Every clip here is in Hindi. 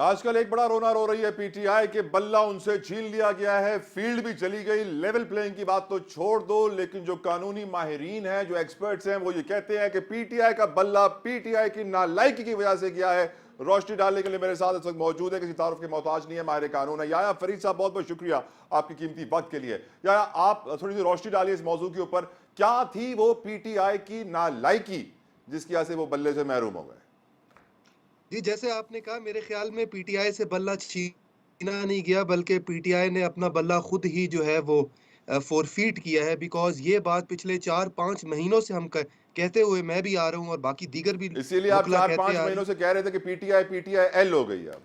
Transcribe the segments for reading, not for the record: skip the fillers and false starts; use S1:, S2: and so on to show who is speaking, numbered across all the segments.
S1: आजकल एक बड़ा रोना रो रही है पीटीआई के बल्ला उनसे छीन लिया गया है, फील्ड भी चली गई। लेवल प्लेइंग की बात तो छोड़ दो, लेकिन जो कानूनी माहिरीन हैं, जो एक्सपर्ट्स हैं, वो ये कहते हैं कि पीटीआई का बल्ला पीटीआई की नालायकी की वजह से गया है। रोशनी डालने के लिए मेरे साथ इस वक्त मौजूद है, किसी तारुफ के मोहताज नहीं है, माहिर कानून है याया फरीद साहब। बहुत बहुत शुक्रिया आपकी कीमती वक्त के लिए। याया, आप थोड़ी सी रोशनी डालिए इस मौजूद के ऊपर। क्या थी वो पीटीआई की नालायकी जिसकी वजह से वो बल्ले से महरूम हो गए?
S2: जी, जैसे आपने कहा, मेरे ख्याल में पीटीआई से बल्ला छीना नहीं गया, बल्कि पीटीआई ने अपना बल्ला खुद ही जो है वो फ़ॉरफ़ीट किया है। बिकॉज़ ये बात पिछले 4-5 महीनों से हम कहते हुए मैं भी आ रहा हूँ और बाकी दीगर भी
S1: इसीलिए आप
S2: वकला
S1: चार
S2: कहते
S1: पांच
S2: आ रहे
S1: महीनों
S2: हैं।
S1: से कह रहे थे कि पीटीआई पीटीआई एल हो गई है अब।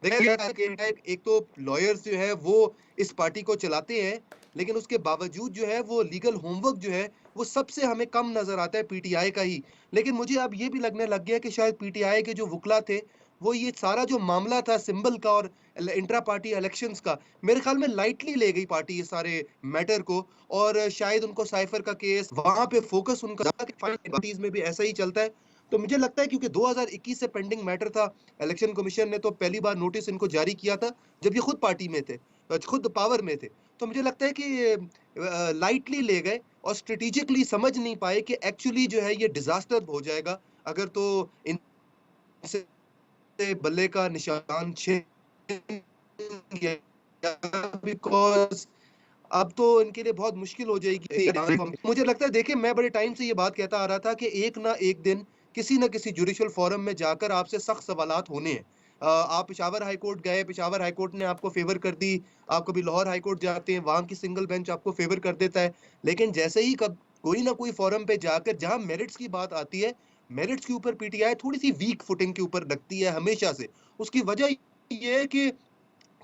S2: देखिए क्या है कि एक तो लॉयर्स जो है वो इस पार्टी को चलाते हैं, लेकिन उसके बावजूद जो है वो लीगल होमवर्क जो है वो सबसे हमें कम नज़र आता है पीटीआई का ही। लेकिन मुझे अब ये भी लगने लग गया कि शायद पीटीआई के जो वकला थे, वो ये सारा जो मामला था सिंबल का और इंट्रा पार्टी इलेक्शंस का, मेरे ख्याल में लाइटली ले गई पार्टी ये सारे मैटर को। और शायद उनको साइफर का केस वहां पे फोकस उनका पार्टीज में भी ऐसा ही चलता है। तो मुझे लगता है क्योंकि 2021 से पेंडिंग मैटर था, इलेक्शन कमीशन ने तो पहली बार नोटिस इनको जारी किया था जब ये खुद पार्टी में थे, खुद पावर में थे। तो मुझे लगता है कि लाइटली ले गए और स्ट्रेटेजिकली समझ नहीं पाए कि एक्चुअली जो है ये डिजास्टर हो जाएगा अगर तो इनसे बल्ले का निशान छिन गया। बिकॉज अब तो इनके लिए बहुत मुश्किल हो जाएगी। मुझे लगता है, देखिए, मैं बड़े टाइम से ये बात कहता आ रहा था कि एक ना एक दिन किसी न किसी जुडिशियल फोरम में जाकर आपसे सख्त सवालात होने हैं। आप पेशावर हाई कोर्ट गए, पेशावर हाई कोर्ट ने आपको फेवर कर दी, आप कभी लाहौर हाई कोर्ट जाते हैं, वहाँ की सिंगल बेंच आपको फेवर कर देता है। लेकिन जैसे ही कब कोई ना कोई फोरम पे जाकर जहाँ मेरिट्स की बात आती है, मेरिट्स के ऊपर पीटीआई थोड़ी-सी वीक फुटिंग के ऊपर रखती है हमेशा से। उसकी वजह ये है कि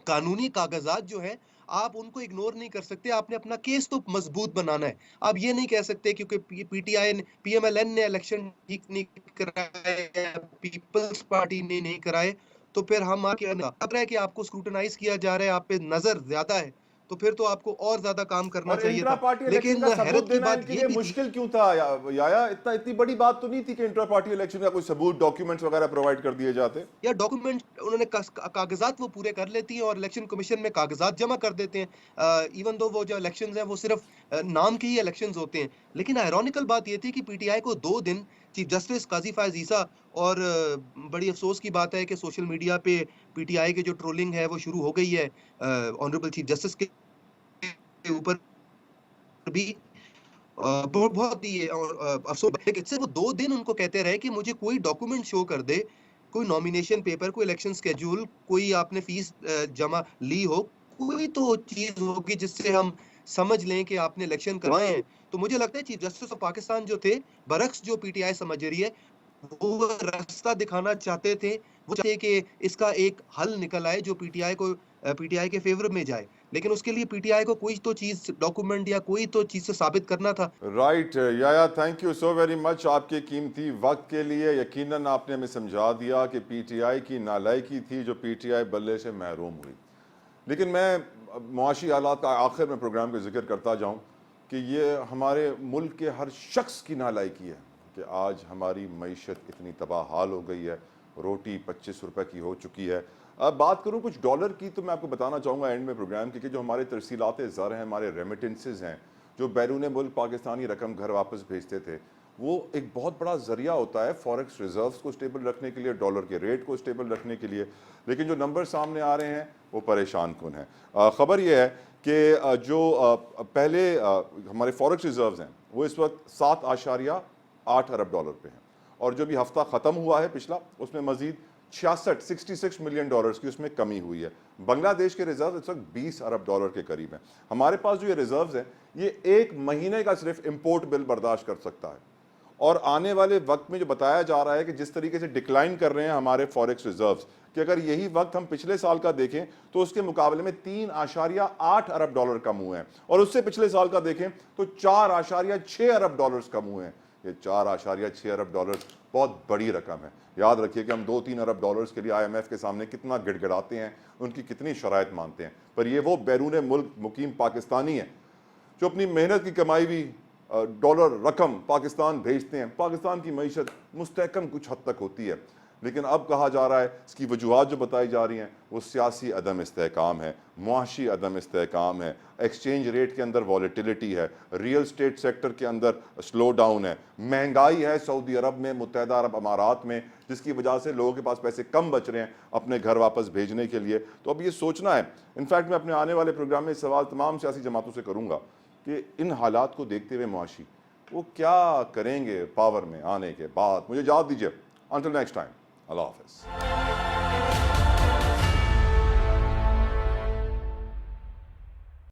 S2: कानूनी कागज़ात जो हैं, आप उनको इग्नोर नहीं कर सकते, आपने अपना केस तो मज़बूत बनाना है। आप ये नहीं कह सकते क्योंकि पीटीआई ने पीएमएलएन ने इलेक्शन ठीक नहीं कराए या पीपल्स पार्टी ने नहीं कराए, तो फिर हम आके लग रहा है कि आपको स्क्रूटनाइज़ किया जा रहा है, आप पे नज़र ज़्यादा है, तो फिर तो आपको और ज़्यादा काम करना
S1: और
S2: चाहिए
S1: इंट्रा
S2: था।
S1: पार्टी इलेक्शन
S2: लेकिन
S1: का सबूत
S2: हैरत की
S1: देना
S2: बात
S1: इनके
S2: ये
S1: लिए
S2: भी थी।
S1: मुश्किल क्यों था? याया, इतनी बड़ी बात तो नहीं थी कि इंट्रा पार्टी इलेक्शन का कोई सबूत, डॉक्यूमेंट्स वगैरह प्रोवाइड कर दिए जाते।
S2: या डॉक्यूमेंट उन्होंने कागजात वो पूरे कर लेती हैं और इलेक्शन कमीशन में कागजात जमा कर देते हैं। इवन दो वो जो इलेक्शंस हैं वो सिर्फ नाम के ही इलेक्शंस होते हैं। लेकिन आयरॉनिकल बात ये थी कि पीटीआई को 2 दिन चीफ जस्टिस काजी फायज ईसा और बड़ी अफसोस की बात है कि सोशल मीडिया पे पीटीआई की जो ट्रोलिंग है वो शुरू हो गई है ऑनरेबल चीफ जस्टिस के ऊपर भी। बहुत ही अफ़सोस है कि सिर्फ़ वो 2 दिन उनको कहते रहे कि मुझे कोई डॉक्यूमेंट शो कर दे, कोई नॉमिनेशन पेपर, कोई इलेक्शन शेड्यूल, कोई आपने फ़ीस जमा ली हो, कोई तो चीज़ होगी जिससे हम समझ लें कि आपने इलेक्शन करवाए हैं। तो मुझे लगता है चीफ जस्टिस ऑफ पाकिस्तान जो थे, बरअक्स जो पीटीआई समझ रही है, वो रास्ता दिखाना चाहते थे। वो चाहते कि इसका एक हल निकल आए जो पीटीआई के फ़ेवर में जाए। लेकिन उसके लिए पीटीआई को कोई तो चीज़ डॉक्यूमेंट या कोई तो चीज़ से साबित करना था।
S1: Right yeah yeah, thank you so very much आपके कीमती वक्त के लिए। यकीनन आपने हमें समझा दिया कि पीटीआई की नालायकी थी जो पीटीआई बल्ले से महरूम हुई। लेकिन मैं मुआशी हालात का आखिर में प्रोग्राम का जिक्र करता जाऊँ कि ये हमारे मुल्क के हर शख्स की नालायकी है कि आज हमारी मईशत इतनी तबाह हाल हो गई है। रोटी 25 रुपए की हो चुकी है। अब बात करूँ कुछ डॉलर की, तो मैं आपको बताना चाहूँगा एंड में प्रोग्राम की कि जो हमारे तरसीलात ज़र हैं, हमारे रेमिटेंसेज हैं, जो बैरून मुल्क पाकिस्तानी रकम घर वापस भेजते थे, वो एक बहुत बड़ा ज़रिया होता है फॉरेक्स रिजर्व्स को स्टेबल रखने के लिए, डॉलर के रेट को स्टेबल रखने के लिए। लेकिन जो नंबर सामने आ रहे हैं वो परेशान कुन है। ख़बर यह है कि पहले हमारे फॉरेक्स रिजर्व्स हैं वो इस वक्त 7.8 अरब डॉलर पे हैं, और जो भी हफ्ता ख़त्म हुआ है पिछला, उसमें मजीद 66 मिलियन डॉलर्स की उसमें कमी हुई है। बांग्लादेश के रिजर्व इस वक्त 20 अरब डॉलर के करीब हैं। हमारे पास जो ये रिजर्व्स हैं, ये 1 महीने का सिर्फ इंपोर्ट बिल बर्दाश्त कर सकता है। और आने वाले वक्त में जो बताया जा रहा है कि जिस तरीके से डिक्लाइन कर रहे हैं हमारे फॉरेक्स रिजर्व्स, कि अगर यही वक्त हम पिछले साल का देखें तो उसके मुकाबले में 3.8 अरब डॉलर कम हुए हैं, और उससे पिछले साल का देखें तो 4.6 अरब डॉलर्स कम हुए हैं। ये 4.6 अरब डॉलर्स बहुत बड़ी रकम है। याद रखिए कि हम 2-3 अरब डॉलर्स के लिए IMF के सामने कितना गिड़गिड़ाते हैं, उनकी कितनी शराइत मानते हैं, पर ये वो बैरून मुल्क मुकीम पाकिस्तानी है जो अपनी मेहनत की कमाई हुई डॉलर रकम पाकिस्तान भेजते हैं। पाकिस्तान की मईशत मुस्तहकम कुछ हद तक होती है, लेकिन अब कहा जा रहा है इसकी वजूहत जो बताई जा रही हैं वो सियासी अदम इस्तेहकाम है, मुआशी अदम इस्तेहकाम है, एक्सचेंज रेट के अंदर वॉलेटिलिटी है, रियल स्टेट सेक्टर के अंदर स्लो डाउन है, महंगाई है सऊदी अरब में, मुत्तहदा अरब अमारात में, जिसकी वजह से लोगों के पास पैसे कम बच रहे हैं अपने घर वापस भेजने के लिए। तो अब ये सोचना है। इनफैक्ट मैं अपने आने वाले प्रोग्राम में सवाल तमाम सियासी जमातों से करूँगा कि इन हालात को देखते हुए मुआशी वो क्या करेंगे पावर में आने के बाद। मुझे याद दीजिए, अंटिल नेक्स्ट टाइम, अल्लाह हाफ़िज़।